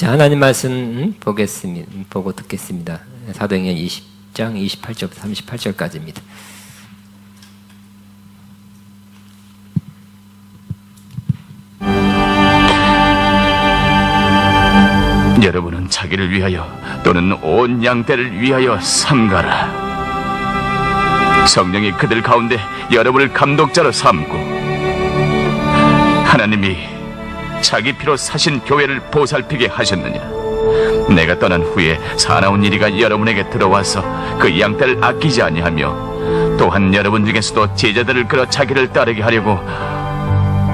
자, 하나님 말씀 보고 듣겠습니다. 사도행전 20장 28절부터 38절까지입니다. 여러분은 자기를 위하여 또는 온 양떼를 위하여 삼가라. 성령이 그들 가운데 여러분을 감독자로 삼고 하나님이 자기 피로 사신 교회를 보살피게 하셨느니라. 내가 떠난 후에 사나운 이리가 여러분에게 들어와서 그 양떼를 아끼지 아니하며 또한 여러분 중에서도 제자들을 끌어 자기를 따르게 하려고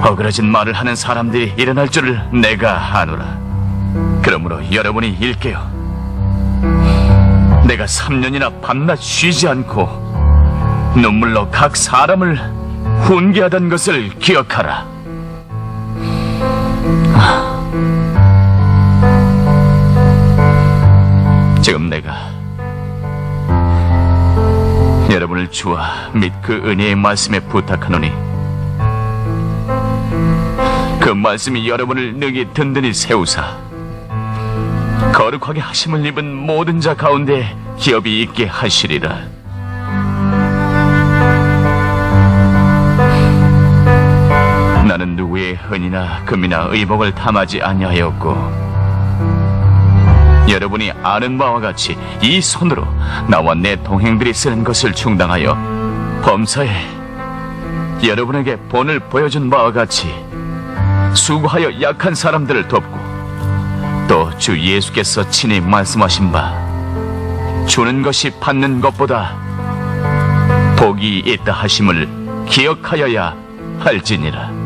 어그러진 말을 하는 사람들이 일어날 줄을 내가 아노라. 그러므로 여러분이 일깨어 내가 3년이나 밤낮 쉬지 않고 눈물로 각 사람을 훈계하던 것을 기억하라. 지금 내가 여러분을 주와 및 그 은혜의 말씀에 부탁하노니 그 말씀이 여러분을 능히 든든히 세우사 거룩하게 하심을 입은 모든 자 가운데 기업이 있게 하시리라. 나는 누구의 은이나 금이나 의복을 탐하지 아니하였고 여러분이 아는 바와 같이 이 손으로 나와 내 동행들이 쓰는 것을 충당하여 범사에 여러분에게 본을 보여준 바와 같이 수고하여 약한 사람들을 돕고 또 주 예수께서 친히 말씀하신 바 주는 것이 받는 것보다 복이 있다 하심을 기억하여야 할지니라.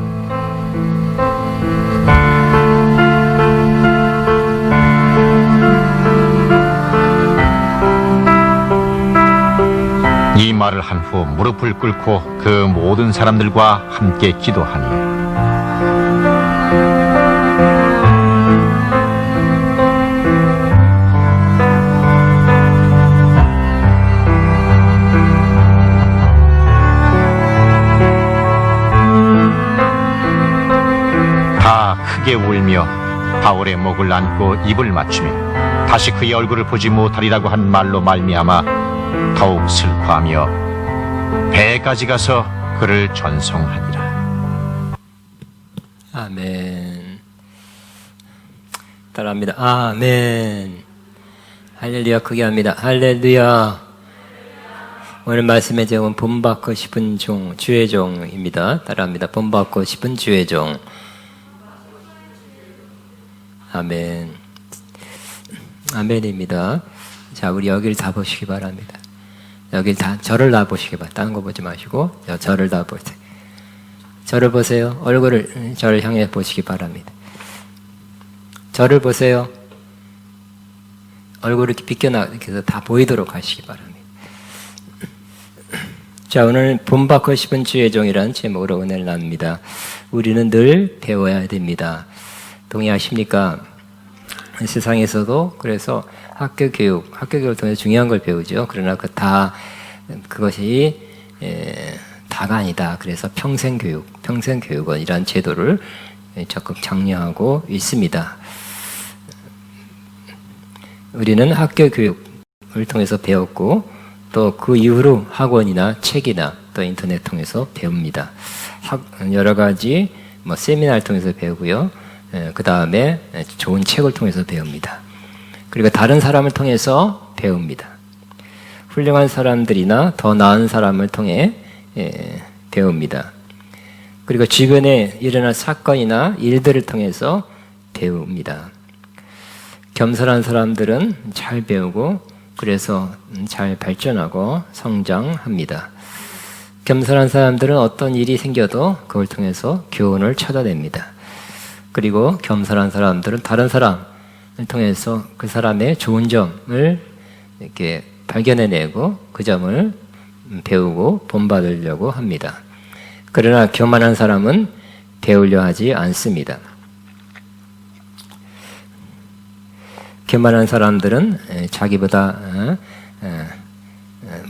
이 말을 한 후 무릎을 꿇고 그 모든 사람들과 함께 기도하니 다 크게 울며 바울의 목을 안고 입을 맞추며 다시 그의 얼굴을 보지 못하리라고 한 말로 말미암아 더욱 슬퍼하며 배까지 가서 그를 전송하니라. 아멘. 따라합니다. 아멘. 할렐루야. 크게 합니다. 할렐루야. 오늘 말씀의 제목은 본받고 싶은 종, 주의 종입니다. 따라합니다. 본받고 싶은 주의 종. 아멘. 아멘입니다. 자, 우리 여기를 다 보시기 바랍니다. 여길 다, 저를 다 보시기 바랍니다. 다른 거 보지 마시고, 저를 다 보세요. 저를 보세요. 얼굴을, 저를 향해 보시기 바랍니다. 저를 보세요. 얼굴을 이렇게 비껴나게 해서 다 보이도록 하시기 바랍니다. 자, 오늘 본받고 싶은 주의 종이라는 제목으로 은혜를 나눕니다. 우리는 늘 배워야 됩니다. 동의하십니까? 세상에서도 그래서 학교 교육을 통해서 중요한 걸 배우죠. 그러나 그것이 다가 아니다. 그래서 평생교육원이라는 제도를 적극 장려하고 있습니다. 우리는 학교 교육을 통해서 배웠고 또 그 이후로 학원이나 책이나 또 인터넷 통해서 배웁니다. 여러 가지 세미나를 통해서 배우고요. 그 다음에 좋은 책을 통해서 배웁니다. 그리고 다른 사람을 통해서 배웁니다. 훌륭한 사람들이나 더 나은 사람을 통해 배웁니다. 그리고 주변에 일어난 사건이나 일들을 통해서 배웁니다. 겸손한 사람들은 잘 배우고 그래서 잘 발전하고 성장합니다. 겸손한 사람들은 어떤 일이 생겨도 그걸 통해서 교훈을 찾아냅니다. 그리고 겸손한 사람들은 다른 사람을 통해서 그 사람의 좋은 점을 이렇게 발견해내고 그 점을 배우고 본받으려고 합니다. 그러나 교만한 사람은 배우려 하지 않습니다. 교만한 사람들은 자기보다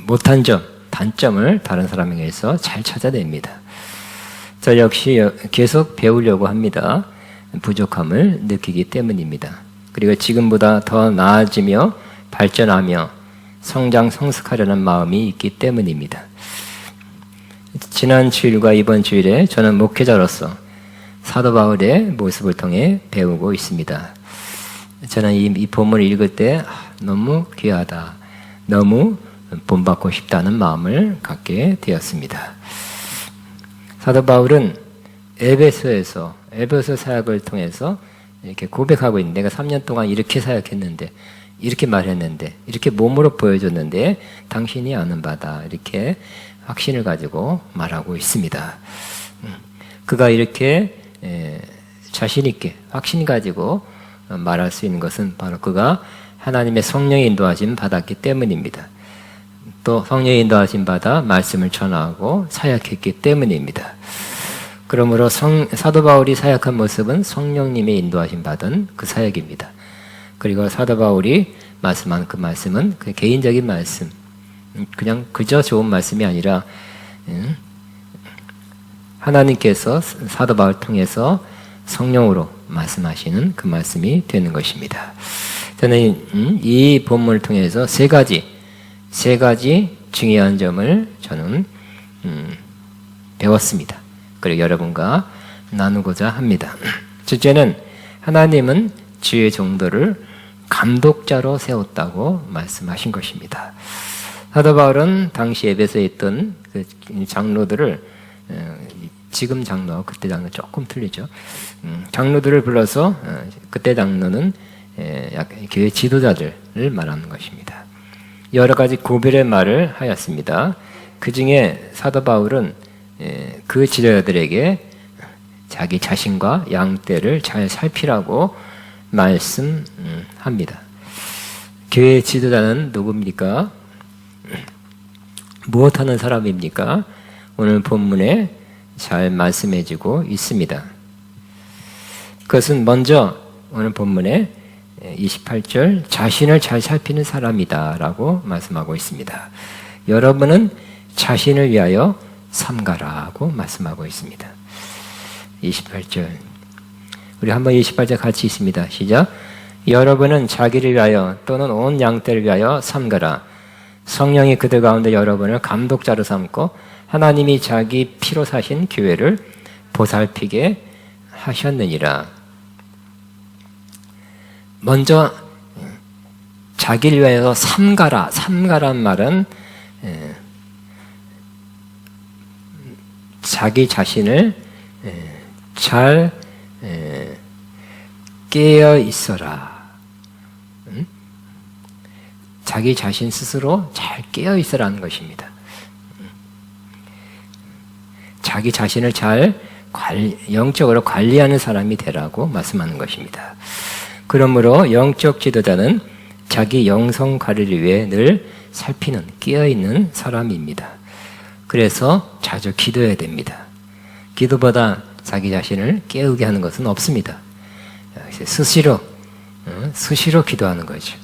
못한 점, 단점을 다른 사람에게서 잘 찾아냅니다. 저 역시 계속 배우려고 합니다. 부족함을 느끼기 때문입니다. 그리고 지금보다 더 나아지며 발전하며 성장 성숙하려는 마음이 있기 때문입니다. 지난 주일과 이번 주일에 저는 목회자로서 사도 바울의 모습을 통해 배우고 있습니다. 저는 이 본문을 읽을 때 너무 귀하다, 너무 본받고 싶다는 마음을 갖게 되었습니다. 사도 바울은 에베소 사역을 통해서 이렇게 고백하고 있는데, 내가 3년 동안 이렇게 사역했는데, 이렇게 말했는데, 이렇게 몸으로 보여줬는데 당신이 아는 바다, 이렇게 확신을 가지고 말하고 있습니다. 그가 이렇게 자신 있게 확신 가지고 말할 수 있는 것은 바로 그가 하나님의 성령의 인도하심 받았기 때문입니다. 또 성령의 인도하심 받아 말씀을 전하고 사역했기 때문입니다. 그러므로 사도 바울이 사역한 모습은 성령님의 인도하심 받은 그 사역입니다. 그리고 사도 바울이 말씀한 그 말씀은 그 개인적인 말씀, 그냥 그저 좋은 말씀이 아니라 하나님께서 사도 바울 통해서 성령으로 말씀하시는 그 말씀이 되는 것입니다. 저는 이 본문을 통해서 세 가지 중요한 점을 저는 배웠습니다. 그리고 여러분과 나누고자 합니다. 첫째는 하나님은 주의 종도를 감독자로 세웠다고 말씀하신 것입니다. 사도 바울은 당시 에베소에 있던 그 장로들을, 지금 장로와 그때 장로 조금 틀리죠. 장로들을 불러서, 그때 장로는 교회 지도자들을 말하는 것입니다. 여러 가지 고별의 말을 하였습니다. 그 중에 사도 바울은 그 지도자들에게 자기 자신과 양떼를 잘 살피라고 말씀합니다. 교회 지도자는 누굽니까? 무엇하는 사람입니까? 오늘 본문에 잘 말씀해주고 있습니다. 그것은 먼저 오늘 본문에 28절 자신을 잘 살피는 사람이다 라고 말씀하고 있습니다. 여러분은 자신을 위하여 삼가라고 말씀하고 있습니다. 28절 우리 한번 28절 같이 있습니다. 시작. 여러분은 자기를 위하여 또는 온 양떼를 위하여 삼가라. 성령이 그들 가운데 여러분을 감독자로 삼고 하나님이 자기 피로 사신 교회를 보살피게 하셨느니라. 먼저 자기를 위하여 삼가라. 삼가란 말은 자기 자신을 잘 깨어 있어라. 자기 자신 스스로 잘 깨어 있으라는 것입니다. 자기 자신을 잘 영적으로 관리하는 사람이 되라고 말씀하는 것입니다. 그러므로 영적 지도자는 자기 영성 관리를 위해 늘 살피는 깨어있는 사람입니다. 그래서 자주 기도해야 됩니다. 기도보다 자기 자신을 깨우게 하는 것은 없습니다. 수시로 기도하는 거죠.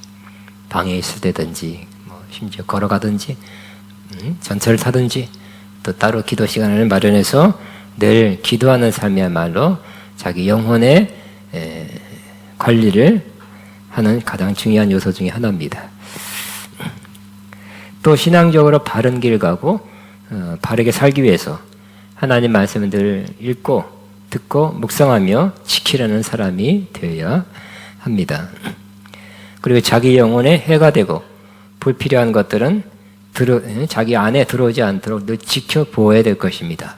방에 있을 때든지 심지어 걸어가든지 전철을 타든지 또 따로 기도 시간을 마련해서 늘 기도하는 삶이야말로 자기 영혼의 관리를 하는 가장 중요한 요소 중에 하나입니다. 또 신앙적으로 바른 길 가고 바르게 살기 위해서 하나님 말씀을 늘 읽고 듣고 묵상하며 지키려는 사람이 되어야 합니다. 그리고 자기 영혼에 해가 되고 불필요한 것들은 자기 안에 들어오지 않도록 늘 지켜보아야 될 것입니다.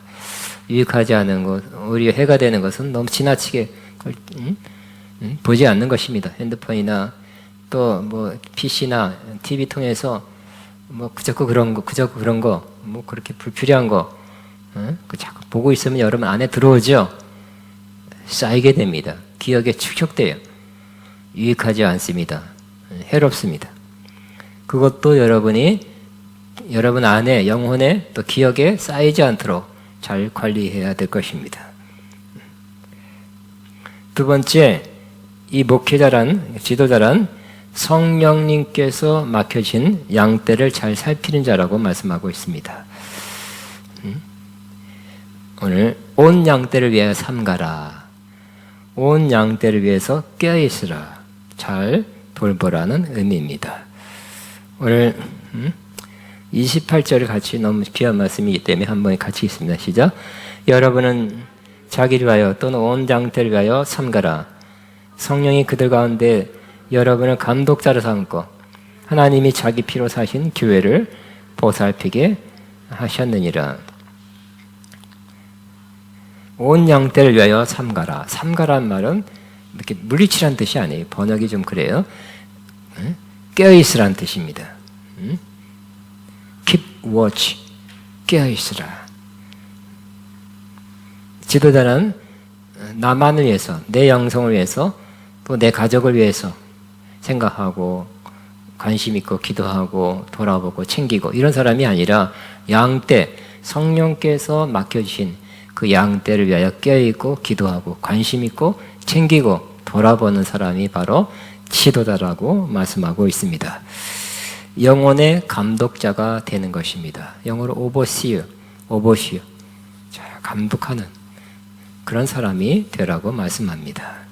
유익하지 않은 것, 오히려 해가 되는 것은 너무 지나치게 보지 않는 것입니다. 핸드폰이나 또 PC나 TV 통해서 그저 그런 거, 그렇게 불필요한 거, 자꾸 보고 있으면 여러분 안에 들어오죠? 쌓이게 됩니다. 기억에 축적돼요. 유익하지 않습니다. 해롭습니다. 그것도 여러분 안에 영혼에 또 기억에 쌓이지 않도록 잘 관리해야 될 것입니다. 두 번째, 이 지도자란 성령님께서 맡겨진 양떼를 잘 살피는 자라고 말씀하고 있습니다. 오늘 온 양떼를 위하여 삼가라. 온 양떼를 위해서 깨어있으라. 잘 돌보라는 의미입니다. 오늘 28절을 같이 너무 귀한 말씀이기 때문에 한번 같이 있습니다. 시작. 여러분은 자기를 위하여 또는 온 장태를 위하여 삼가라. 성령이 그들 가운데 여러분을 감독자로 삼고 하나님이 자기 피로 사신 교회를 보살피게 하셨느니라. 온 양떼를 위하여 삼가라. 삼가란 말은 이렇게 물리치란 뜻이 아니에요. 번역이 좀 그래요. 깨어있으란 뜻입니다. Keep watch. 깨어있으라. 지도자는 나만을 위해서, 내 영성을 위해서, 또 내 가족을 위해서 생각하고 관심 있고 기도하고 돌아보고 챙기고 이런 사람이 아니라 양떼, 성령께서 맡겨주신 그 양떼를 위하여 깨어있고 기도하고 관심 있고 챙기고 돌아보는 사람이 바로 지도자라고 말씀하고 있습니다. 영혼의 감독자가 되는 것입니다. 영어로 overseer. 자, 감독하는 그런 사람이 되라고 말씀합니다.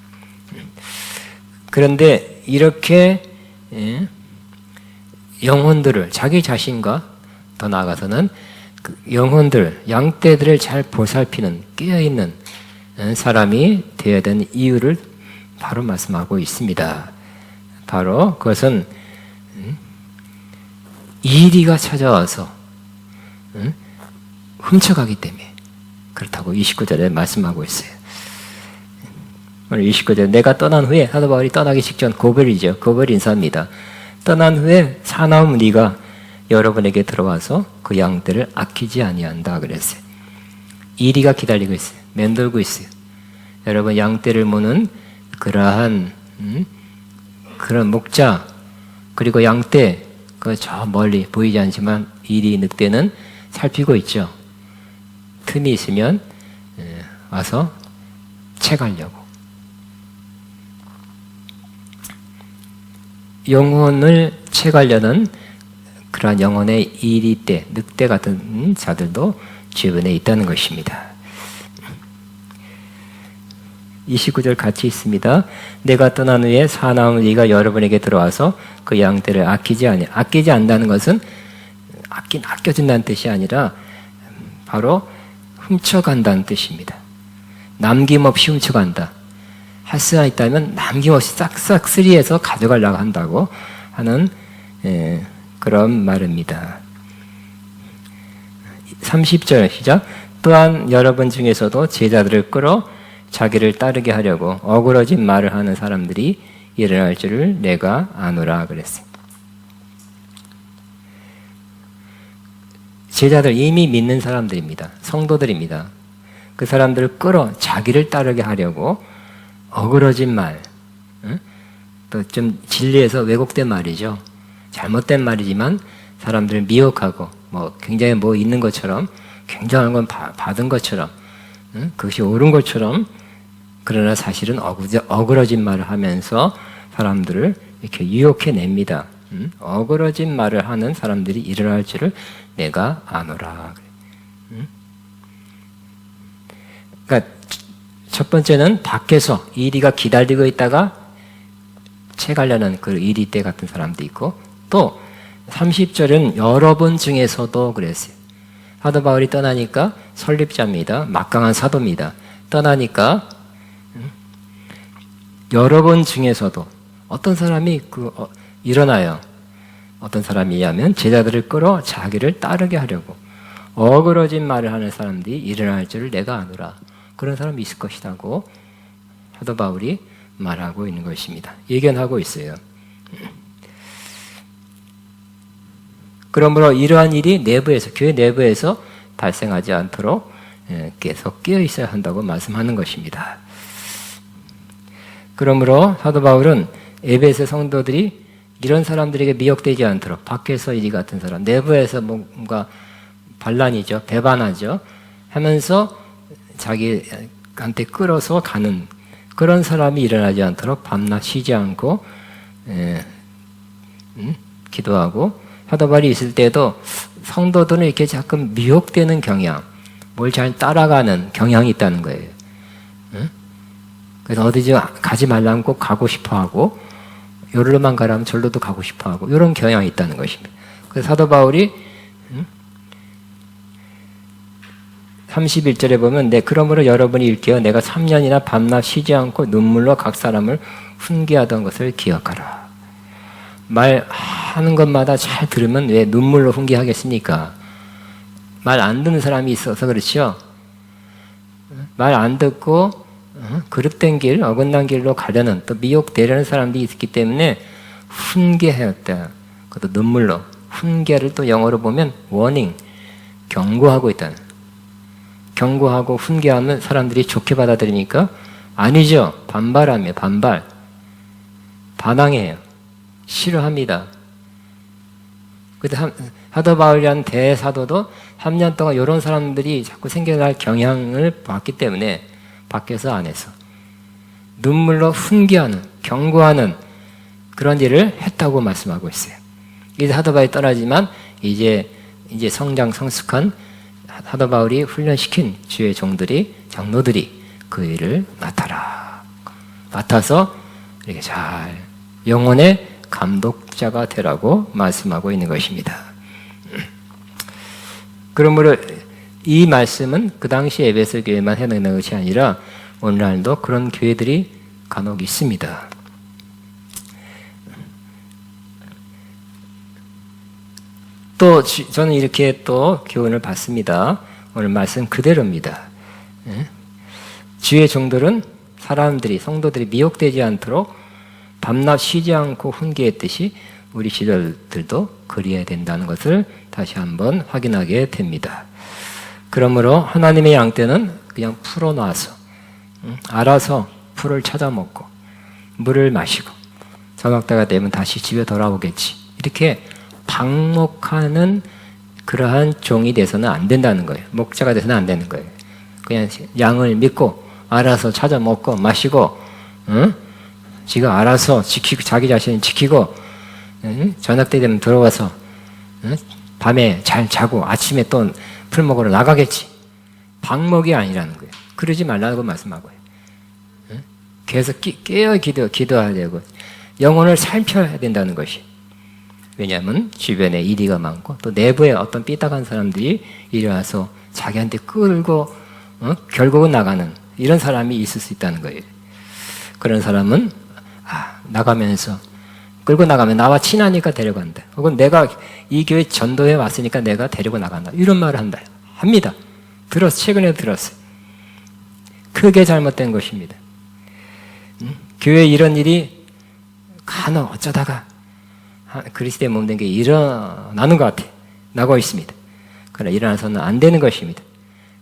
그런데 이렇게 영혼들을 자기 자신과 더 나아가서는 그 영혼들, 양떼들을 잘 보살피는 깨어있는 사람이 되어야 되는 이유를 바로 말씀하고 있습니다. 바로 그것은 이리가 찾아와서 훔쳐가기 때문에 그렇다고 29절에 말씀하고 있어요. 오늘 29절 내가 떠난 후에 사도 바울이 떠나기 직전 고별이죠. 고별 인사입니다. 떠난 후에 사나운 네가 여러분에게 들어와서 그 양떼를 아끼지 아니한다 그랬어요. 이리가 기다리고 있어요. 맴돌고 있어요. 여러분 양떼를 모는 그러한 그런 목자 그리고 양떼 그 저 멀리 보이지 않지만 이리 늑대는 살피고 있죠. 틈이 있으면 와서 채가려고. 영혼을 채가려는 그러한 영혼의 이리떼, 늑대 같은 자들도 주변에 있다는 것입니다. 29절 같이 있습니다. 내가 떠난 후에 사나운 네가 여러분에게 들어와서 그 양떼를 아끼지 않는다는 것은 아껴준다는 뜻이 아니라 바로 훔쳐간다는 뜻입니다. 남김없이 훔쳐간다. 할 수가 있다면 남김없이 싹싹 쓰리해서 가져가려고 한다고 하는 그런 말입니다. 30절 시작. 또한 여러분 중에서도 제자들을 끌어 자기를 따르게 하려고 어그러진 말을 하는 사람들이 일어날 줄을 내가 아노라 그랬어요. 제자들 이미 믿는 사람들입니다. 성도들입니다. 그 사람들을 끌어 자기를 따르게 하려고 어그러진 말, 또 좀 진리에서 왜곡된 말이죠. 잘못된 말이지만 사람들을 미혹하고 뭐 굉장히 뭐 있는 것처럼 굉장한 건 받은 것처럼 그것이 옳은 것처럼 그러나 사실은 어그러진 말을 하면서 사람들을 이렇게 유혹해냅니다. 어그러진 말을 하는 사람들이 일어날 줄을 내가 아노라. 그러니까 첫 번째는 밖에서 이리가 기다리고 있다가 채가려는 그 이리떼 같은 사람도 있고 또 30절은 여러분 중에서도 그랬어요. 사도 바울이 떠나니까 설립자입니다. 막강한 사도입니다. 떠나니까 여러분 중에서도 어떤 사람이 일어나요. 어떤 사람이냐면 제자들을 끌어 자기를 따르게 하려고 어그러진 말을 하는 사람들이 일어날 줄을 내가 아노라. 그런 사람이 있을 것이라고 사도 바울이 말하고 있는 것입니다. 예견하고 있어요. 그러므로 이러한 일이 내부에서 교회 내부에서 발생하지 않도록 계속 깨어 있어야 한다고 말씀하는 것입니다. 그러므로 사도 바울은 에베소 성도들이 이런 사람들에게 미혹되지 않도록 밖에서 이리 같은 사람, 내부에서 뭔가 반란이죠, 배반하죠 하면서 자기한테 끌어서 가는 그런 사람이 일어나지 않도록 밤낮 쉬지 않고 기도하고 사도 바울이 있을 때도 성도들은 이렇게 자꾸 미혹되는 경향, 뭘 잘 따라가는 경향이 있다는 거예요. 그래서 어디 좀 가지 말라면 꼭 가고 싶어하고 요리로만 가라면 절로도 가고 싶어하고 이런 경향이 있다는 것입니다. 그래서 사도 바울이 31절에 보면 그러므로 여러분이 일깨어 내가 3년이나 밤낮 쉬지 않고 눈물로 각 사람을 훈계하던 것을 기억하라. 말하는 것마다 잘 들으면 왜 눈물로 훈계하겠습니까? 말 안 듣는 사람이 있어서 그렇죠. 말 안 듣고 그릇된 길, 어긋난 길로 가려는 또 미혹되려는 사람들이 있기 때문에 훈계하였다. 그것도 눈물로. 훈계를 또 영어로 보면 warning, 경고하고 있다는. 경고하고 훈계하면 사람들이 좋게 받아들이니까 아니죠. 반발하며 반발. 반항해요. 싫어합니다. 그래서 사도 바울이라는 대사도도 3년 동안 이런 사람들이 자꾸 생겨날 경향을 봤기 때문에 밖에서 안에서 눈물로 훈계하는, 경고하는 그런 일을 했다고 말씀하고 있어요. 이제 사도 바울이 떠나지만 이제 성장 성숙한 사도 바울이 훈련시킨 주의 종들이, 장로들이 그 일을 맡아서 이렇게 잘 영혼의 감독자가 되라고 말씀하고 있는 것입니다. 그러므로 이 말씀은 그 당시 에베소 교회만 해당되는 것이 아니라 오늘날도 그런 교회들이 간혹 있습니다. 또 저는 이렇게 또 교훈을 받습니다. 오늘 말씀 그대로입니다. 주의 종들은 사람들이, 성도들이 미혹되지 않도록 밤낮 쉬지 않고 훈계했듯이 우리 시절들도 그리해야 된다는 것을 다시 한번 확인하게 됩니다. 그러므로 하나님의 양떼는 그냥 풀어놔서 알아서 풀을 찾아 먹고 물을 마시고 저녁 때가 되면 다시 집에 돌아오겠지. 이렇게 방목하는 그러한 종이 돼서는 안 된다는 거예요. 목자가 돼서는 안 되는 거예요. 그냥 양을 믿고 알아서 찾아 먹고 마시고 지가 알아서 지키고 자기 자신을 지키고 저녁 때 되면 들어와서 밤에 잘 자고 아침에 또 풀 먹으러 나가겠지. 방목이 아니라는 거예요. 그러지 말라고 말씀하고요. 계속 깨어 기도해야 되고 영혼을 살펴야 된다는 것이. 왜냐하면 주변에 이리가 많고 또 내부에 어떤 삐딱한 사람들이 일어나서 자기한테 끌고 결국은 나가는 이런 사람이 있을 수 있다는 거예요. 그런 사람은 나가면서 끌고 나가면 나와 친하니까 데려간다. 혹은 내가 이 교회 전도에 왔으니까 내가 데리고 나간다. 이런 말을 합니다. 최근에 들었어요. 크게 잘못된 것입니다. 교회에 이런 일이 간혹 어쩌다가 그리스도의 몸된 게 일어나는 것 같아. 나고 있습니다. 그러나 일어나서는 안 되는 것입니다.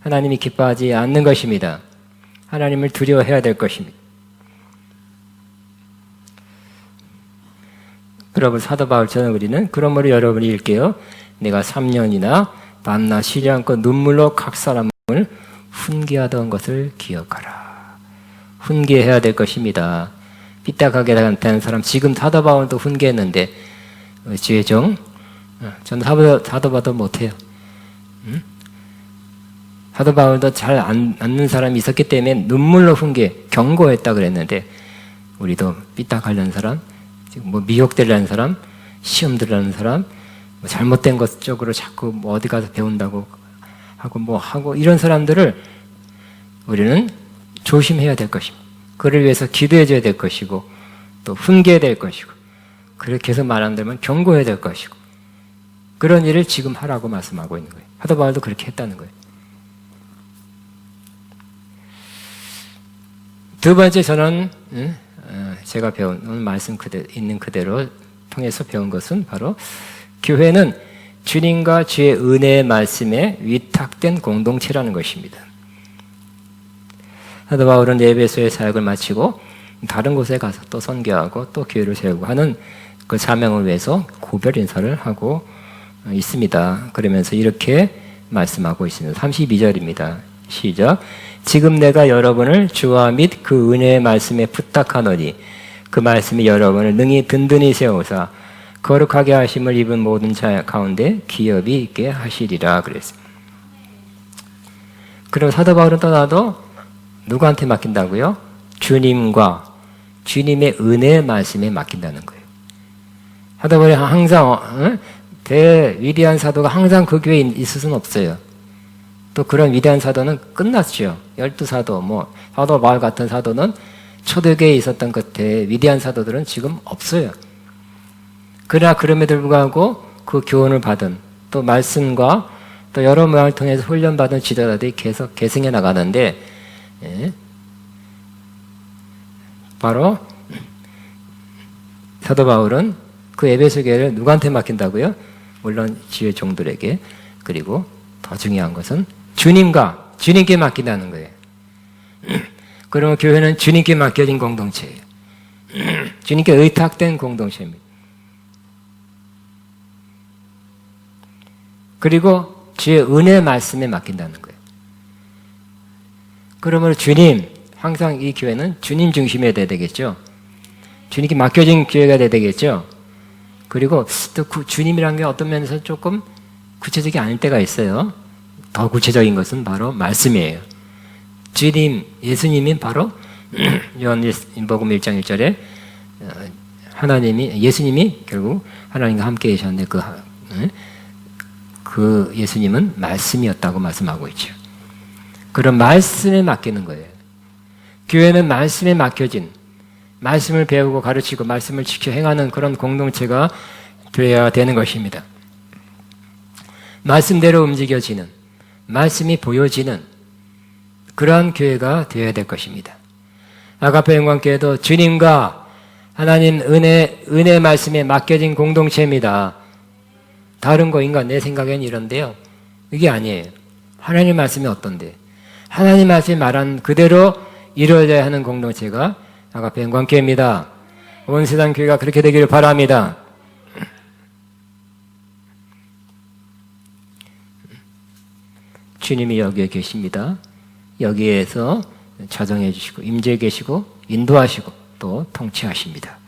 하나님이 기뻐하지 않는 것입니다. 하나님을 두려워해야 될 것입니다. 그러므로 사도 바울처럼 우리는 그러므로 여러분이 일깨어 내가 3년이나 밤낮 쉬지 않고 눈물로 각 사람을 훈계하던 것을 기억하라. 훈계해야 될 것입니다. 삐딱하게 된 사람 지금 사도 바울도 훈계했는데 주의 종 저는 사도 바도 못해요. 사도 바울도 잘 않는 사람이 있었기 때문에 눈물로 경고했다 그랬는데 우리도 삐딱하려는 사람 지금 미혹되려는 사람, 시험 들으려는 사람, 잘못된 것 쪽으로 자꾸 어디 가서 배운다고 하고 이런 사람들을 우리는 조심해야 될 것입니다. 그를 위해서 기도해줘야 될 것이고 또 훈계해야 될 것이고 그렇게 해서 말 안 되면 경고해야 될 것이고 그런 일을 지금 하라고 말씀하고 있는 거예요. 사도 바울도 그렇게 했다는 거예요. 두 번째 저는 제가 배운 말씀 있는 그대로 통해서 배운 것은 바로 교회는 주님과 주의 은혜의 말씀에 위탁된 공동체라는 것입니다. 사도 바울은 에베소의 사역을 마치고 다른 곳에 가서 또 선교하고 또 교회를 세우고 하는 그 사명을 위해서 고별 인사를 하고 있습니다. 그러면서 이렇게 말씀하고 있습니다. 32절입니다. 시작. 지금 내가 여러분을 주와 및 그 은혜의 말씀에 부탁하노니 그 말씀이 여러분을 능히 든든히 세우사 거룩하게 하심을 입은 모든 자 가운데 기업이 있게 하시리라 그랬습니다. 그럼 사도 바울은 떠나도 누구한테 맡긴다고요? 주님과 주님의 은혜의 말씀에 맡긴다는 거예요. 하다 보니 항상 대위대한 사도가 항상 그 교회에 있을 수는 없어요. 또 그런 위대한 사도는 끝났죠. 12사도, 사도 바울 같은 사도는 초대교회에 있었던 그 대위대한 사도들은 지금 없어요. 그러나 그럼에도 불구하고 그 교훈을 받은 또 말씀과 또 여러 모양을 통해서 훈련받은 지도자들이 계속 계승해 나가는데, 바로 사도 바울은 그 에베소 교회를 누구한테 맡긴다고요? 물론 지회 종들에게, 그리고 더 중요한 것은 주님께 맡긴다는 거예요. 그러면 교회는 주님께 맡겨진 공동체예요. 주님께 의탁된 공동체입니다. 그리고 주의 은혜 말씀에 맡긴다는 거예요. 그러므로 주님, 항상 이 교회는 주님 중심이 돼야 되겠죠. 주님께 맡겨진 교회가 돼야 되겠죠. 그리고 또 주님이라는 게 어떤 면에서 조금 구체적이 아닐 때가 있어요. 더 구체적인 것은 바로 말씀이에요. 주님, 예수님이 바로 요한복음 1장 1절에 예수님이 결국 하나님과 함께 계셨는데 그 예수님은 말씀이었다고 말씀하고 있죠. 그런 말씀에 맡기는 거예요. 교회는 말씀에 맡겨진, 말씀을 배우고 가르치고 말씀을 지켜 행하는 그런 공동체가 되어야 되는 것입니다. 말씀대로 움직여지는, 말씀이 보여지는 그러한 교회가 되어야 될 것입니다. 아가페 영광교회도 주님과 하나님 은혜 말씀에 맡겨진 공동체입니다. 다른 거인가 내 생각엔 이런데요. 이게 아니에요. 하나님 말씀이 어떤데? 하나님 말씀이 말한 그대로 이루어져야 하는 공동체가 아가페 영광교회입니다. 온 세상 교회가 그렇게 되기를 바랍니다. 주님이 여기에 계십니다. 여기에서 자정해 주시고 임재해 계시고 인도하시고 또 통치하십니다.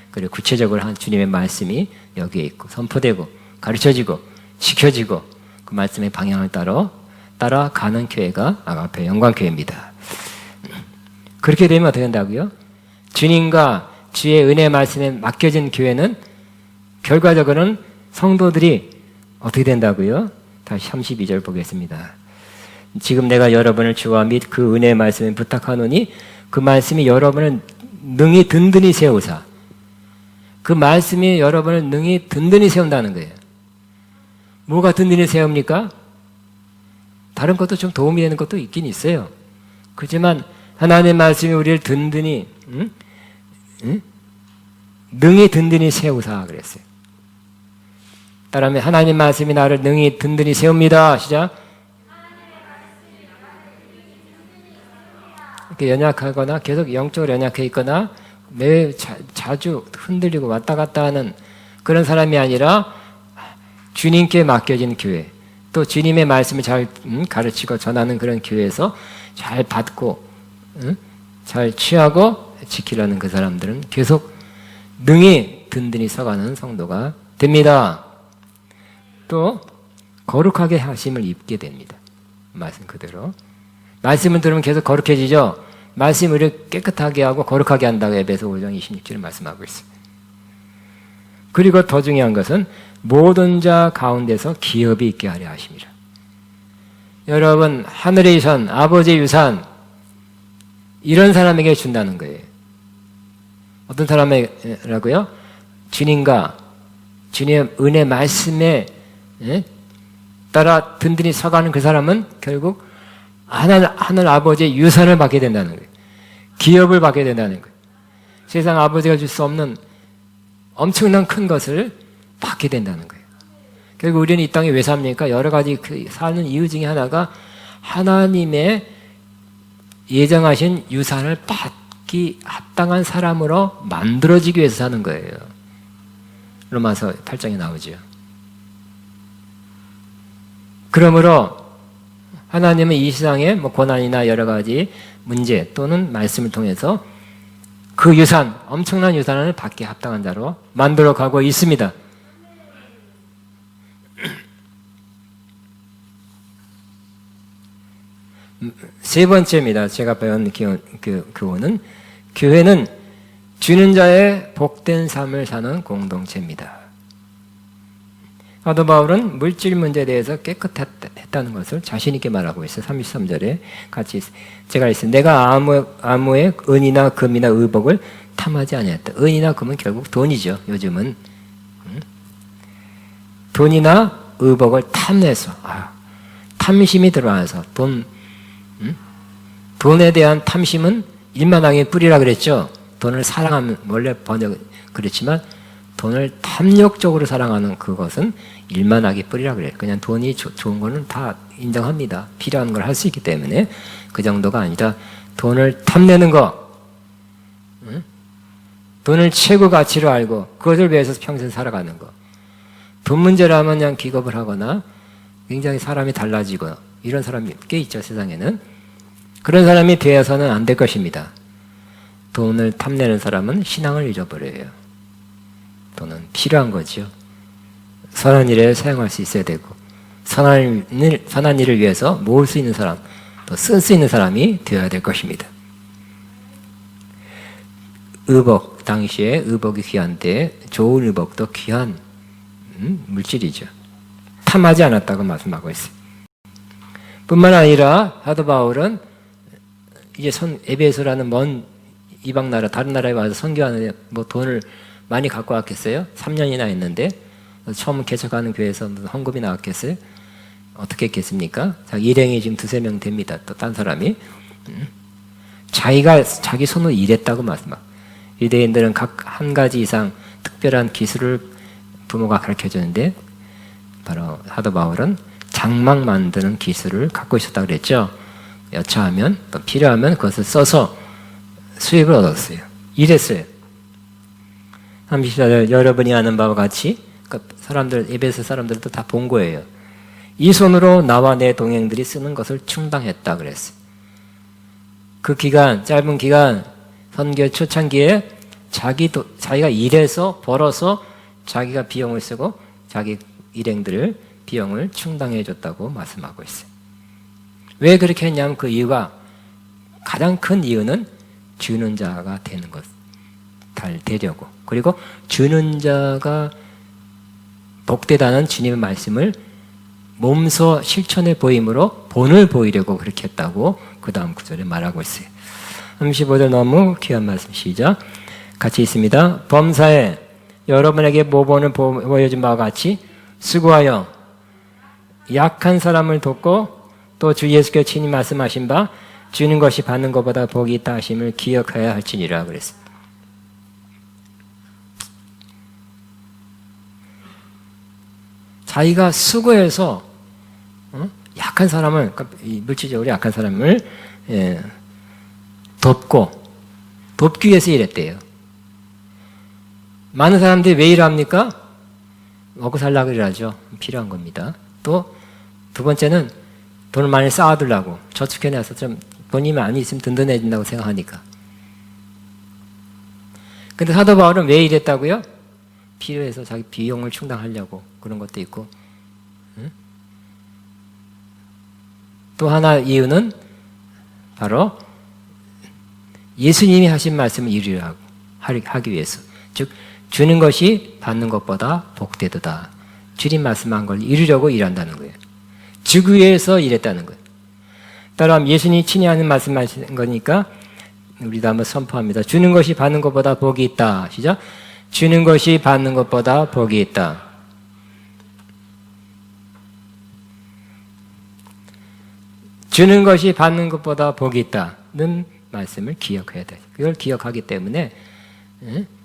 그리고 구체적으로 한 주님의 말씀이 여기에 있고 선포되고 가르쳐지고 지켜지고 그 말씀의 방향을 따라가는 교회가 아가페 영광교회입니다. 그렇게 되면 어떻게 된다고요? 주님과 주의 은혜 말씀에 맡겨진 교회는 결과적으로는 성도들이 어떻게 된다고요? 다시 32절 보겠습니다. 지금 내가 여러분을 주와 및 그 은혜의 말씀에 부탁하노니 그 말씀이 여러분을 능히 든든히 세우사. 그 말씀이 여러분을 능히 든든히 세운다는 거예요. 뭐가 든든히 세웁니까? 다른 것도 좀 도움이 되는 것도 있긴 있어요. 그렇지만 하나님의 말씀이 우리를 든든히 능히 든든히 세우사 그랬어요. 따라하면 하나님 말씀이 나를 능히 든든히 세웁니다. 시작. 이렇게 연약하거나 계속 영적으로 연약해 있거나 매일 자주 흔들리고 왔다 갔다 하는 그런 사람이 아니라 주님께 맡겨진 교회, 또 주님의 말씀을 잘 가르치고 전하는 그런 교회에서 잘 받고 잘 취하고 지키려는 그 사람들은 계속 능히 든든히 서가는 성도가 됩니다. 또 거룩하게 하심을 입게 됩니다. 말씀 그대로. 말씀을 들으면 계속 거룩해지죠. 말씀을 우리를 깨끗하게 하고 거룩하게 한다고 에베소 5장 26절에 말씀하고 있어요. 그리고 더 중요한 것은 모든 자 가운데서 기업이 있게 하려 하심이라. 여러분 하늘의 유산, 아버지의 유산 이런 사람에게 준다는 거예요. 어떤 사람이라고요? 주님과 주님의 은혜 말씀에 따라 든든히 서가는 그 사람은 결국 하늘 아버지의 유산을 받게 된다는 거예요. 기업을 받게 된다는 거예요. 세상 아버지가 줄 수 없는 엄청난 큰 것을 받게 된다는 거예요. 결국 우리는 이 땅에 왜 삽니까? 여러 가지 사는 이유 중에 하나가 하나님의 예정하신 유산을 받기 합당한 사람으로 만들어지기 위해서 사는 거예요. 로마서 8장에 나오죠. 그러므로 하나님은 이 세상에 고난이나 여러 가지 문제 또는 말씀을 통해서 그 유산, 엄청난 유산을 받기 합당한 자로 만들어 가고 있습니다. 세 번째입니다. 제가 배운 교훈은 교회는 주는 자의 복된 삶을 사는 공동체입니다. 사도 바울은 물질 문제에 대해서 깨끗했다는 것을 자신 있게 말하고 있어요. 33절에 같이 제가 있어요. 내가 아무의 은이나 금이나 의복을 탐하지 아니했다. 은이나 금은 결국 돈이죠. 요즘은 돈이나 의복을 탐내서 탐심이 들어와서 돈에 대한 탐심은 일만왕의 뿌리라 그랬죠. 돈을 사랑하면 원래 번역 그렇지만 돈을 탐욕적으로 사랑하는 그것은 일만하기 뿌리라 그래요. 그냥 돈이 좋은 거는 다 인정합니다. 필요한 걸 할 수 있기 때문에 그 정도가 아니라 돈을 탐내는 거, 돈을 최고 가치로 알고 그것을 위해서 평생 살아가는 거. 돈 문제라면 그냥 기겁을 하거나 굉장히 사람이 달라지고 이런 사람이 꽤 있죠, 세상에는. 그런 사람이 되어서는 안 될 것입니다. 돈을 탐내는 사람은 신앙을 잃어버려요. 돈은 필요한 거죠. 선한 일에 사용할 수 있어야 되고 선한 일을 위해서 모을 수 있는 사람, 또 쓸 수 있는 사람이 되어야 될 것입니다. 의복, 당시에 의복이 귀한데 좋은 의복도 귀한 물질이죠. 탐하지 않았다고 말씀하고 있어요. 뿐만 아니라 사도 바울은 이제 에베소라는 먼 이방 나라, 다른 나라에 와서 선교하는데 뭐 돈을 많이 갖고 왔겠어요? 3년이나 했는데 처음 개척하는 교회에서 무슨 헌금이 나왔겠어요? 어떻게 했겠습니까? 일행이 지금 2-3명 됩니다. 또 딴 사람이 자기 손으로 일했다고 말씀하고, 유대인들은 각 한 가지 이상 특별한 기술을 부모가 가르쳐주는데 바로 사도 바울은 장막 만드는 기술을 갖고 있었다고 그랬죠. 여차하면 또 필요하면 그것을 써서 수입을 얻었어요. 일했어요. 34절 여러분이 아는 바와 같이 사람들, 에베소 사람들도 다 본 거예요. 이 손으로 나와 내 동행들이 쓰는 것을 충당했다 그랬어요. 그 기간, 짧은 기간 선교 초창기에 자기가 일해서 벌어서 자기가 비용을 쓰고 자기 일행들을 비용을 충당해 줬다고 말씀하고 있어요. 왜 그렇게 했냐면 그 이유가, 가장 큰 이유는 주는 자가 되는 것, 되려고. 그리고 주는 자가 복되다는 주님의 말씀을 몸소 실천해 보임으로 본을 보이려고 그렇게 했다고 그 다음 구절에 말하고 있어요. 35절 너무 귀한 말씀, 시작. 같이 있습니다. 범사에 여러분에게 모본을 보여준 바와 같이 수고하여 약한 사람을 돕고 또 주 예수께서 친히 말씀하신 바 주는 것이 받는 것보다 복이 있다 하심을 기억해야 할지니라 그랬습니다. 자기가 수고해서 약한 사람을, 물질적으로 약한 사람을 돕기 위해서 일했대요. 많은 사람들이 왜 일합니까? 먹고 살라고 일하죠. 필요한 겁니다. 또 두 번째는 돈을 많이 쌓아두려고, 저축해내서 좀 돈이 많이 있으면 든든해진다고 생각하니까. 근데 사도 바울은 왜 일했다고요? 필요해서 자기 비용을 충당하려고, 그런 것도 있고. 또 하나 이유는 바로 예수님이 하신 말씀을 이루려고 하기 위해서. 즉 주는 것이 받는 것보다 복되도다. 주님 말씀한 걸 이루려고 일한다는 거예요. 주기 위해서 일했다는 거예요. 따라하면 예수님이 친히 하는 말씀하시는 거니까 우리도 한번 선포합니다. 주는 것이 받는 것보다 복이 있다. 시작. 주는 것이 받는 것보다 복이 있다. 주는 것이 받는 것보다 복이 있다는 말씀을 기억해야 돼. 그걸 기억하기 때문에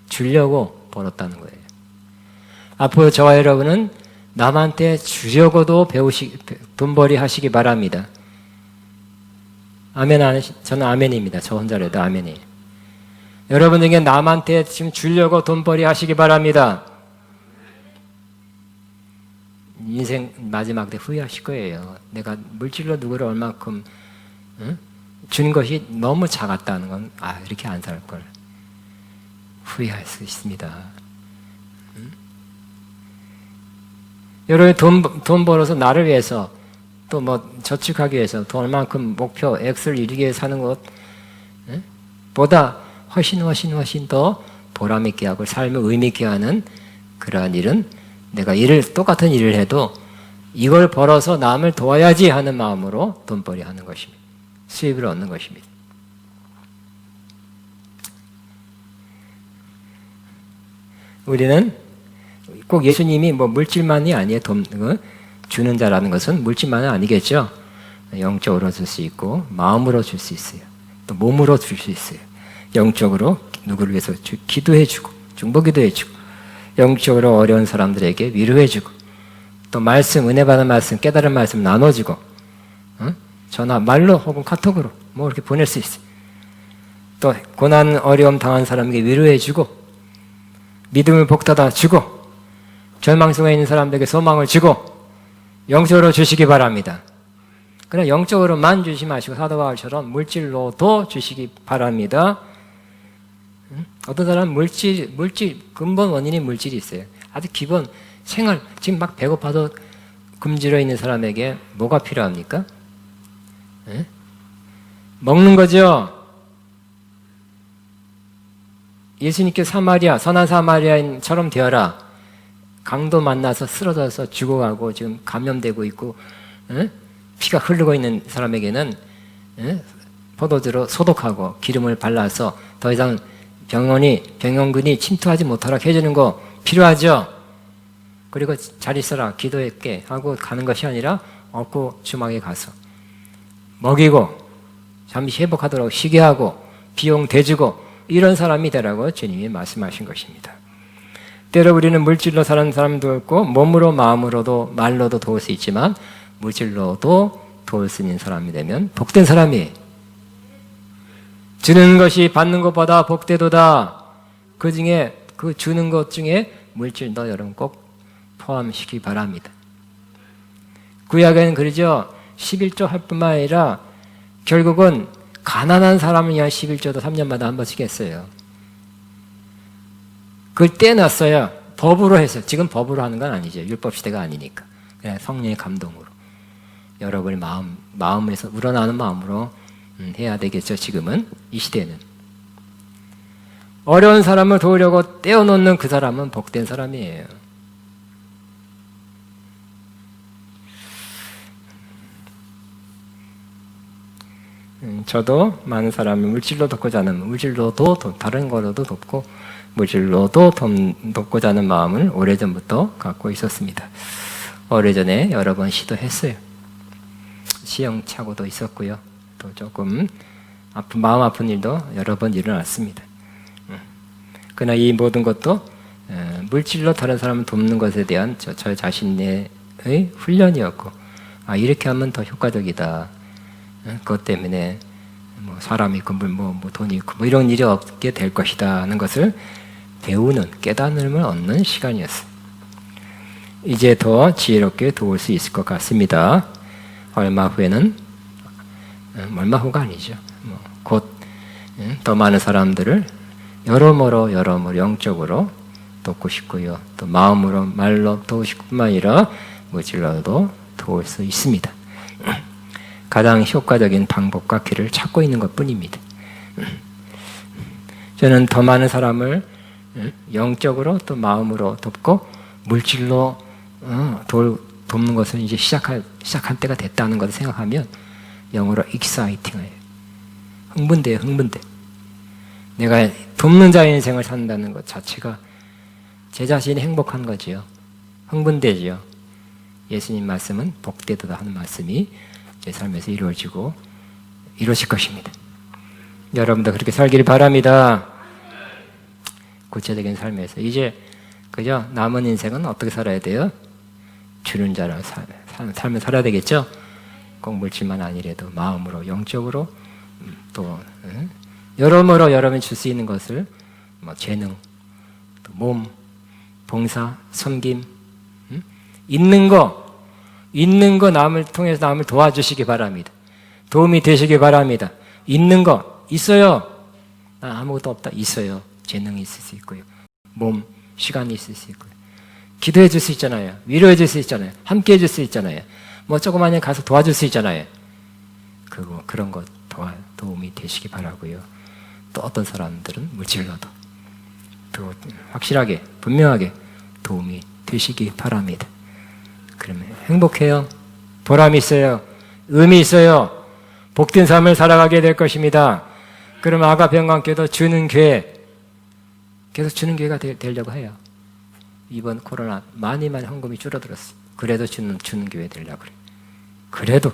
주려고 벌었다는 거예요. 앞으로 저와 여러분은 남한테 주려고도 돈벌이 하시기 바랍니다. 아멘 안 하시? 저는 아멘입니다. 저 혼자라도 아멘이에요. 여러분에게 남한테 지금 주려고 돈벌이 하시기 바랍니다. 인생 마지막 때 후회하실 거예요. 내가 물질로 누구를 얼마큼 주는 것이 너무 작았다는 건 이렇게 안 살 걸 후회할 수 있습니다. 여러분이 돈 벌어서 나를 위해서 또 뭐 저축하기 위해서 돈 얼만큼 목표 X를 이루기 위해 사는 것 보다 훨씬 더 보람 있게 하고 삶을 의미 있게 하는 그러한 일은 내가 똑같은 일을 해도 이걸 벌어서 남을 도와야지 하는 마음으로 돈벌이 하는 것입니다. 수입을 얻는 것입니다. 우리는 꼭 예수님이 뭐 물질만이 아니에요. 주는 자라는 것은 물질만은 아니겠죠. 영적으로 줄 수 있고 마음으로 줄 수 있어요. 또 몸으로 줄 수 있어요. 영적으로 누구를 위해서 기도해주고 중보기도 해주고 영적으로 어려운 사람들에게 위로해주고 또 말씀, 은혜 받은 말씀, 깨달은 말씀 나눠주고 전화, 말로 혹은 카톡으로 뭐 이렇게 보낼 수 있어요. 또 고난, 어려움 당한 사람에게 위로해주고 믿음을 복돋아 주고 절망 속에 있는 사람들에게 소망을 주고 영적으로 주시기 바랍니다. 그러나 영적으로만 주시 마시고 사도 바울처럼 물질로도 주시기 바랍니다. 어떤 사람은 물질 근본 원인이 물질이 있어요. 아주 기본 생활, 지금 막 배고파도 굶주려 있는 사람에게 뭐가 필요합니까? 먹는 거죠. 예수님께서 선한 사마리아인처럼 되어라. 강도 만나서 쓰러져서 죽어가고 지금 감염되고 있고 피가 흐르고 있는 사람에게는 포도주로 소독하고 기름을 발라서 더 이상 병원군이 침투하지 못하도록 해주는 거 필요하죠. 그리고 잘 있어라 기도할게 하고 가는 것이 아니라 얻고 주막에 가서 먹이고 잠시 회복하도록 쉬게 하고 비용 대주고 이런 사람이 되라고 주님이 말씀하신 것입니다. 때로 우리는 물질로 사는 사람도 있고 몸으로 마음으로도 말로도 도울 수 있지만 물질로도 도울 수 있는 사람이 되면 복된 사람이에요. 주는 것이 받는 것보다 복되도다. 그 중에 그 주는 것 중에 물질도 여러분 꼭 포함시키기 바랍니다. 구약에는 그러죠. 11조 할 뿐만 아니라 결국은 가난한 사람을 위한 11조도 3년마다 한 번씩 했어요. 그걸 떼놨어요. 법으로 했어요. 지금 법으로 하는 건 아니죠. 율법 시대가 아니니까. 그냥 성령의 감동으로. 여러분의 마음에서 우러나오는 마음으로 해야 되겠죠. 지금은 이 시대는. 어려운 사람을 도우려고 떼어놓는 그 사람은 복된 사람이에요. 저도 많은 사람을 물질로 돕고자 하는 물질로도 다른 거로도 돕고 물질로도 돕고자 하는 마음을 오래전부터 갖고 있었습니다. 오래전에 여러 번 시도했어요. 시행착오도 있었고요. 또 조금 마음 아픈 일도 여러 번 일어났습니다. 그러나 이 모든 것도 물질로 다른 사람을 돕는 것에 대한 저 자신의 훈련이었고 이렇게 하면 더 효과적이다. 그것 때문에 뭐 사람이 있고 뭐 돈이 있고 뭐 이런 일이 없게 될 것이다 하는 것을 배우는 깨달음을 얻는 시간이었어요. 이제 더 지혜롭게 도울 수 있을 것 같습니다. 얼마 후에는 얼마 후가 아니죠. 곧 더 많은 사람들을 여러모로 영적으로 돕고 싶고요. 또 마음으로 말로 도우고 싶을 뿐만 아니라 물질로도 도울 수 있습니다. 가장 효과적인 방법과 길을 찾고 있는 것뿐입니다. 저는 더 많은 사람을 영적으로 또 마음으로 돕고 물질로 돕는 것을 이제 시작할 때가 됐다는 것을 생각하면 영어로 exciting해요. 흥분돼요. 내가 돕는 자의 인생을 산다는 것 자체가 제 자신이 행복한 거지요. 흥분되지요. 예수님 말씀은 복되도다 하는 말씀이 제 삶에서 이루어질 것입니다. 여러분도 그렇게 살기를 바랍니다. 구체적인 삶에서 이제 그죠? 남은 인생은 어떻게 살아야 돼요? 주는 자로 삶을 살아야 되겠죠? 꼭 물질만 아니래도 마음으로 영적으로 또 여러모로 여러분이 줄 수 있는 것을 뭐 재능, 또 몸, 봉사, 섬김 있는 거 남을 통해서 남을 도와주시기 바랍니다. 도움이 되시기 바랍니다. 있는 거 있어요. 아무것도 없다. 있어요. 재능이 있을 수 있고요. 몸, 시간이 있을 수 있고요. 기도해 줄 수 있잖아요. 위로해 줄 수 있잖아요. 함께 해 줄 수 있잖아요. 뭐 조그마한 가서 도와줄 수 있잖아요. 그런 것 도움이 되시기 바라고요. 또 어떤 사람들은 물질로도 또 확실하게 분명하게 도움이 되시기 바랍니다. 그러면 행복해요. 보람 있어요. 의미 있어요. 복된 삶을 살아가게 될 것입니다. 그러면 아가페와 함께도 주는 교회, 계속 주는 교회가 되려고 해요. 이번 코로나 많이 헌금이 줄어들었어요. 그래도 주는 교회 되려고 그래요. 그래도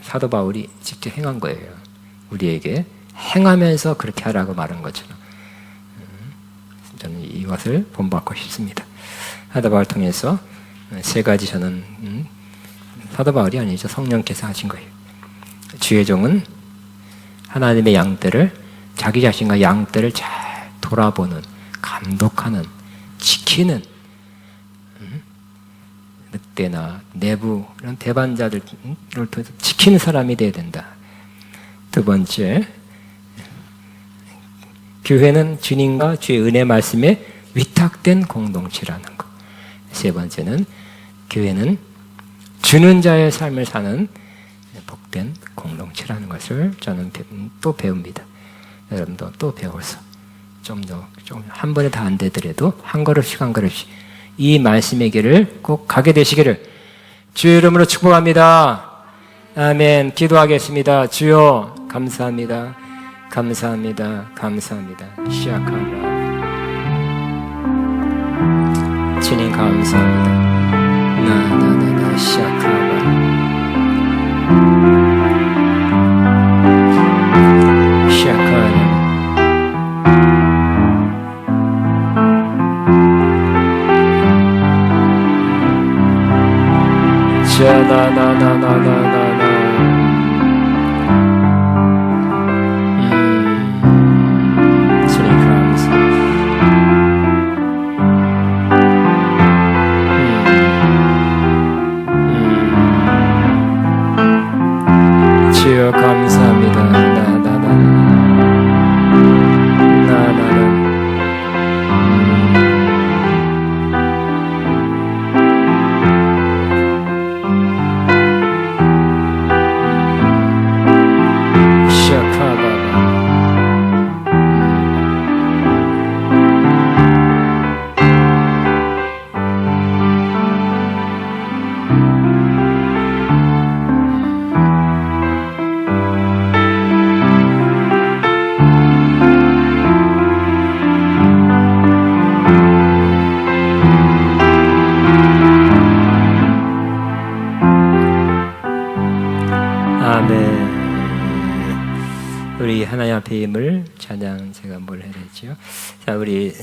사도 바울이 직접 행한 거예요. 우리에게 행하면서 그렇게 하라고 말한 것처럼 저는 이것을 본받고 싶습니다. 사도 바울을 통해서 세 가지 저는 사도 바울이 아니죠. 성령께서 하신 거예요. 주의 종은 하나님의 양떼를 자기 자신과 양떼를 잘 돌아보는, 감독하는, 지키는 늑대나 내부 이런 대반자들을 통해서 지키는 사람이 되어야 된다. 두 번째, 교회는 주님과 주의 은혜 말씀에 위탁된 공동체라는 것. 세 번째는 교회는 주는 자의 삶을 사는 복된 공동체라는 것을 저는 또 배웁니다. 여러분도 또 배워서 좀 한 번에 다 안 되더라도 한 걸음씩 한 걸음씩 이 말씀의 길을 꼭 가게 되시기를 주의 이름으로 축복합니다. 아멘. 기도하겠습니다. 주여 감사합니다. 감사합니다. 감사합니다. 시작하라. 주님 감사합니다. 나나나나 시작하라. 시작하라. 자나나나나나나나 주님 감사합니다. 주여 감사합니다. 우리 하나님 앞에 힘을 찬양 제가 뭘 해야 되죠? 자, 우리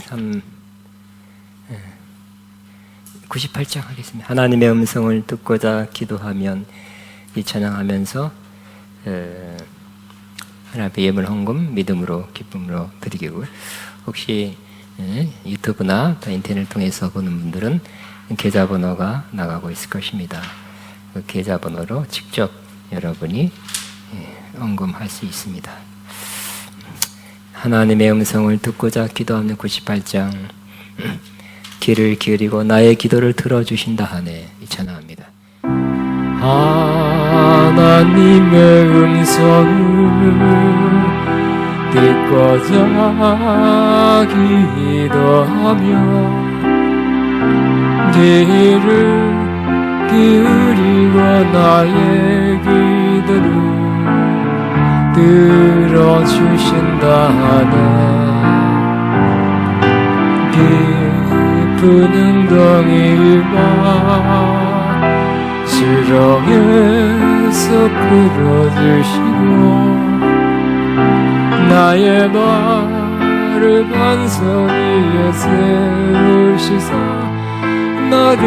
98장 하겠습니다. 하나님의 음성을 듣고자 기도하면 이 찬양하면서 하나님 앞에 예물 헌금 믿음으로 기쁨으로 드리고 혹시 유튜브나 인터넷 통해서 보는 분들은 계좌번호가 나가고 있을 것입니다. 그 계좌번호로 직접 여러분이 헌금할 수 있습니다. 하나님의 음성을 듣고자 기도하는 98장 귀를 기울이고 나의 기도를 들어주신다 하네 이 찬양합니다. 하나님의 음성을 듣고자 기도하며 귀를 기울이고 나의 기도를 들어주신다 하네 깊은 웅덩이와 수렁에서 끌어주시고 나의 발을 반석 위에 세우시사 나를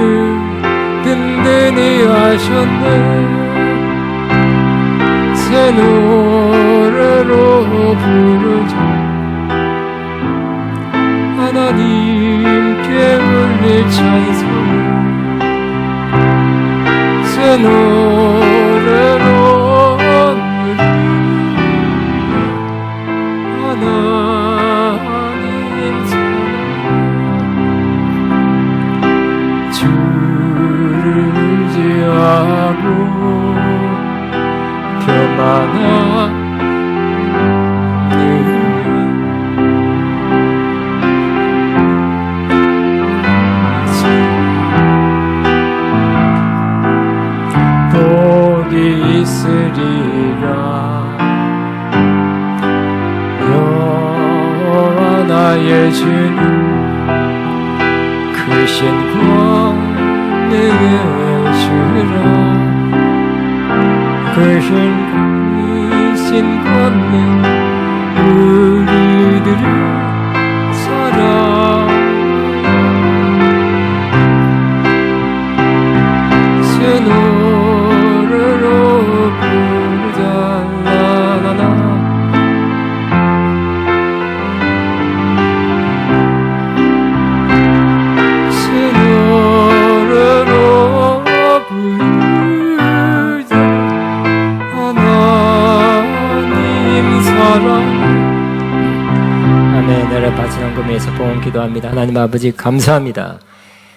든든히 하셨네 새 노래로 부르자 하나님께 올릴 찬송 새 노래로 하나님 찬양 주를 지하고 평안한 주는 크신 권능의 주라 크신 권능 우리들을 사랑 새 노래로 부르자 나나나 새 노래로 부르자 하나님 사랑 아멘. 나를 바치는 금에서 봉헌 기도합니다. 하나님 아버지 감사합니다.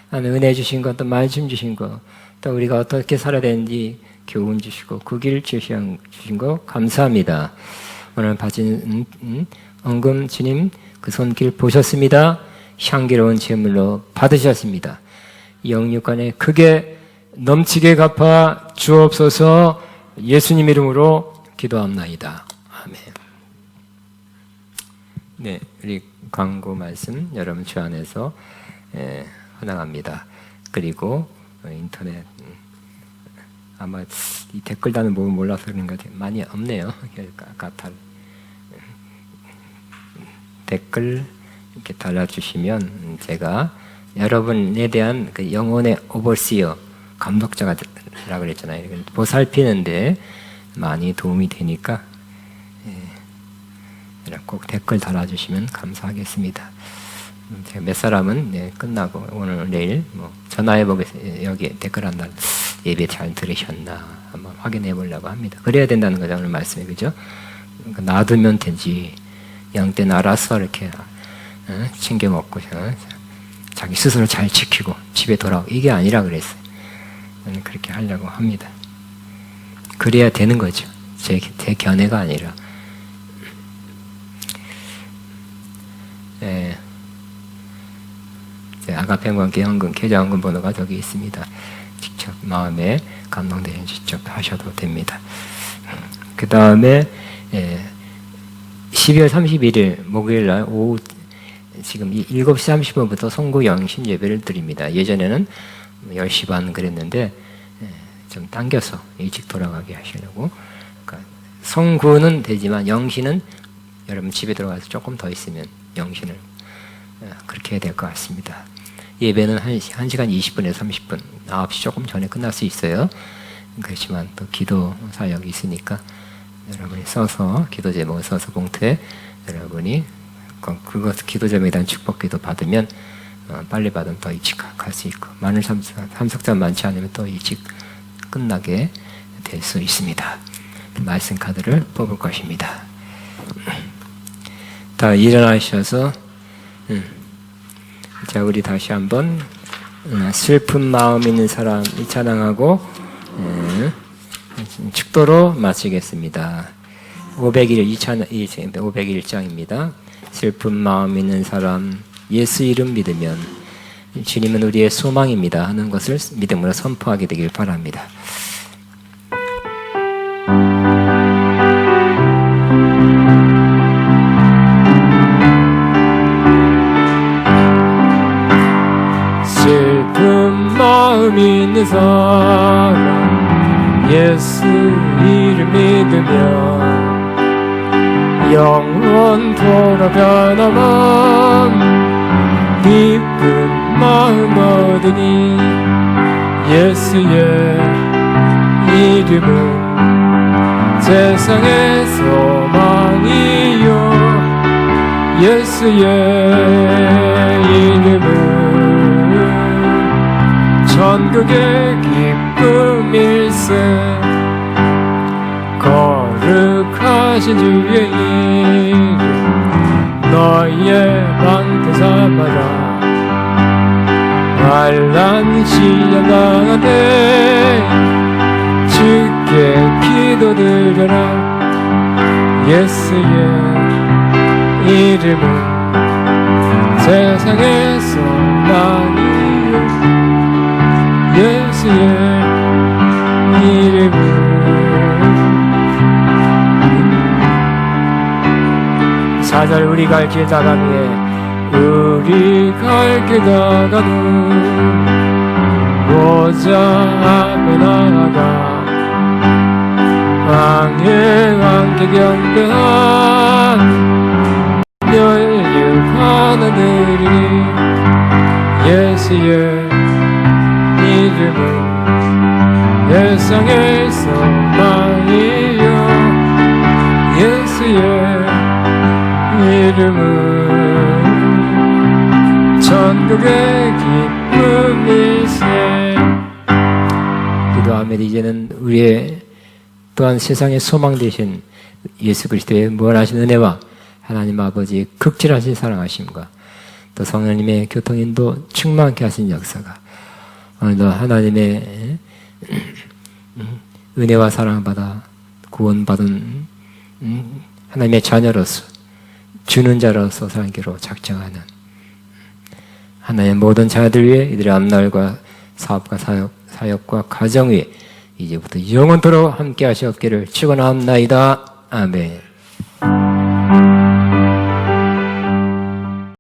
하나님 은혜 주신 것, 또 말씀 주신 것, 또 우리가 어떻게 살아야 되는지 교훈 주시고 그 길 주신 거 감사합니다. 오늘 바친 헌금 주님 그 손길 보셨습니다. 향기로운 제물로 받으셨습니다. 영육간에 크게 넘치게 갚아 주옵소서. 예수님 이름으로 기도합나이다. 아멘. 네, 우리 광고 말씀 여러분 주 안에서 헌황합니다. 그리고 인터넷 아마 이 댓글 다는 뭐 몰라서 그런 것 같아요. 많이 없네요. 까탈 댓글 이렇게 달아주시면 제가 여러분에 대한 그 영혼의 오버시어 감독자가 라고 그랬잖아요. 보살피는데 많이 도움이 되니까 꼭 댓글 달아주시면 감사하겠습니다. 제가 몇 사람은 끝나고 오늘 내일 뭐 전화해 보겠어요. 여기 댓글 한다. 예배 잘 들으셨나 한번 확인해 보려고 합니다. 그래야 된다는 거죠. 오늘 말씀이 그죠? 그러니까 놔두면 되지. 양떼는 알아서 이렇게 챙겨 먹고 자기 스스로 잘 지키고 집에 돌아오고 이게 아니라 그랬어요. 저는 그렇게 하려고 합니다. 그래야 되는 거죠. 제 견해가 아니라. 아가페와 함께 헌금, 계좌 헌금 번호가 저기 있습니다. 직접 마음에 감동되면 직접 하셔도 됩니다. 그 다음에 12월 31일 목요일 날 오후 지금 7시 30분부터 송구 영신 예배를 드립니다. 예전에는 10시 반 그랬는데 좀 당겨서 일찍 돌아가게 하시려고. 그러니까 송구는 되지만 영신은 여러분 집에 들어가서 조금 더 있으면 영신을 그렇게 해야 될 것 같습니다. 예배는 1시간 20분에서 30분, 9시 조금 전에 끝날 수 있어요. 그렇지만 또 기도 사역이 있으니까 여러분이 써서 기도 제목을 써서 봉투에 여러분이 그것 기도 제목에 대한 축복 기도 받으면 빨리 받으면 더 일찍 갈 수 있고 많은 참석자 많지 않으면 또 일찍 끝나게 될 수 있습니다. 말씀 카드를 뽑을 것입니다. 다 일어나셔서 자 우리 다시 한번 슬픈 마음 있는 사람 찬양하고 축도로 마치겠습니다. 501장입니다. 슬픈 마음 있는 사람 예수 이름 믿으면 주님은 우리의 소망입니다 하는 것을 믿음으로 선포하게 되길 바랍니다. 슬픈 마음 있는 사람 예수 이름 믿으면 영원토록 변함없는 기쁜 마음 얻으니 예수의 이름은 세상의 소망이요 예수의 이름은 천국의 기쁨일세 거룩하신 주의 이름 너희의 방패 삼아라 환난 시험 당하되 주께 기도드려라 예수의 이름은 세상의 소망이요 예수의 이름은 사절 우리 갈 길 다방에 우리 갈 길 다가는 보좌 앞에 나아가 왕의 왕께 경배한 멸류관을 드리니 예수의 이름은 세상에서 많이여 예수의 이름은 천국의 기쁨이세. 기도하며 이제는 우리의 또한 세상의 소망 되신 예수 그리스도의 무한하신 은혜와 하나님 아버지의 극진하신 사랑하심과 또 성령님의 교통인도 충만케 하신 역사가 오늘도 하나님의 은혜와 사랑을 받아 구원받은 하나님의 자녀로서 주는 자로서 살기로 작정하는 하나님의 모든 자녀들 위해 이들의 앞날과 사업과 사역과 가정 위에 이제부터 영원토록 함께 하시옵기를 축원합나이다. 아멘.